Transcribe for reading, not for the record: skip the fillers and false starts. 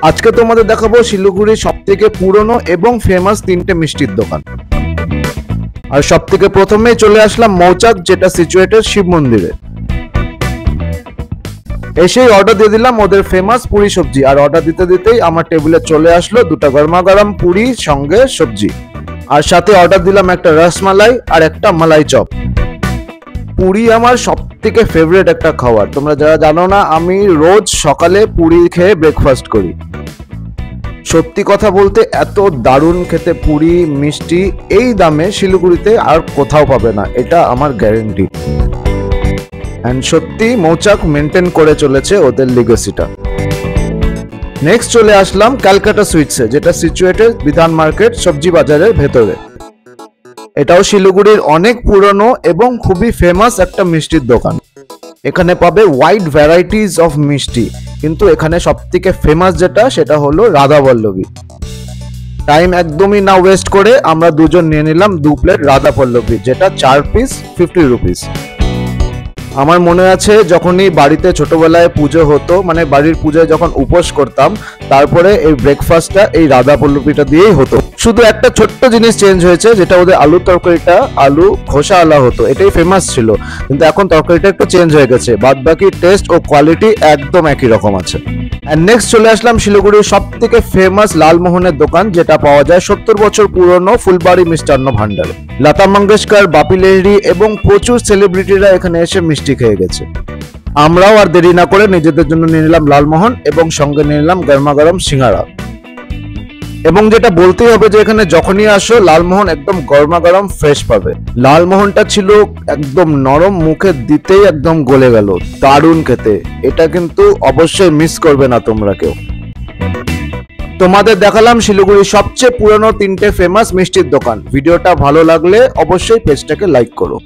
আজকে তোমাদের দেখাবো শিলিগুড়ির সবথেকে পুরনো এবং ফেমাস তিনটে মিষ্টির দোকান। আর সবথেকে প্রথমেই চলে আসলাম মৌচাক, যেটা সিচুয়েটেড শিব মন্দিরে। এসেই অর্ডার দিয়ে দিলাম ওদের ফেমাস পুরি সবজি, আর অর্ডার দিতে দিতেই আমার টেবিলে চলে আসলো দুটো গরমা গরম পুরি সঙ্গে সবজি, আর সাথে অর্ডার দিলাম একটা রসমালাই আর একটা মালাই চপ। পুরি আমার সবথেকে ফেভারিট একটা খাবার। তোমরা যারা জানো না, আমি রোজ সকালে পুরি খেয়ে ব্রেকফাস্ট করি। সত্যি কথা বলতে এত দারুণ খেতে পুরি মিষ্টি এই দামে শিলিগুড়িতে আর কোথাও পাবে না, এটা আমার গ্যারেন্টি। এন্ড সত্যি মৌচাক মেনটেন করে চলেছে ওদের লিগেসিটা। নেক্সট চলে আসলাম ক্যালকাটা সুইটসে, যেটা সিচুয়েটেড বিধান মার্কেট সবজি বাজারের ভেতরে। এটাও শিলিগুড়ির অনেক পুরনো এবং খুবই ফেমাস একটা মিষ্টির দোকান। এখানে পাবে ওয়াইড ভ্যারাইটিস অফ মিষ্টি, কিন্তু এখানে সবথেকে ফেমাস যেটা সেটা হলো রাধা পল্লবী। টাইম একদমই না ওয়েস্ট করে আমরা দুজন নিয়ে নিলাম 2 প্লেট রাধা পল্লবী, যেটা 4 পিস 50 রুপিস। আমার মনে আছে যখনই বাড়িতে ছোটবেলায় পুজো হতো, মানে বাড়ির পুজোয় যখন উপোস করতাম, তারপরে এই ব্রেকফাস্টটা এই রাধা পল্লবীটা দিয়েই হতো। শুধু একটা ছোট্ট জিনিস চেঞ্জ হয়েছে, যেটা ওদের আলুর তরকারিটা আলু খোসা আলা হতো, এটাই ফেমাস ছিল, কিন্তু এখন তরকারিটা একটু চেঞ্জ হয়ে গেছে। বাদ বাকি টেস্ট ও কোয়ালিটি একদম একই রকম আছে। এন্ড নেক্সট চলে আসলাম শিলিগুড়ির সব থেকে ফেমাস লালমোহনের দোকান, যেটা পাওয়া যায় 70 বছর পুরনো ফুলবাড়ি মিষ্টান্ন ভান্ডারে। লতা মঙ্গেশকর, বাপি লাহিড়ী এবং প্রচুর সেলিব্রিটিরা এখানে এসে মিষ্টি খেয়ে গেছে। আমরাও আর দেরি না করে নিজেদের জন্য নিয়ে নিলাম লালমোহন এবং সঙ্গে নিয়ে নিলাম গরমা গরম সিঙ্গারা। এবং যেটা বলতেই হবে যে এখানে যখনই আসো লালমোহন একদম গরমা গরম ফ্রেশ পাবে। লালমোহনটা ছিল একদম নরম, মুখে দিতেই একদম গলে গেল, দারুণ খেতে। এটা কিন্তু অবশ্যই মিস করবে না তোমরা কেউ। তোমাদের দেখালাম শিলিগুড়ির সবচেয়ে পুরনো 3টে ফেমাস মিষ্টির দোকান। ভিডিওটা ভালো লাগলে অবশ্যই পেজটাকে লাইক করো।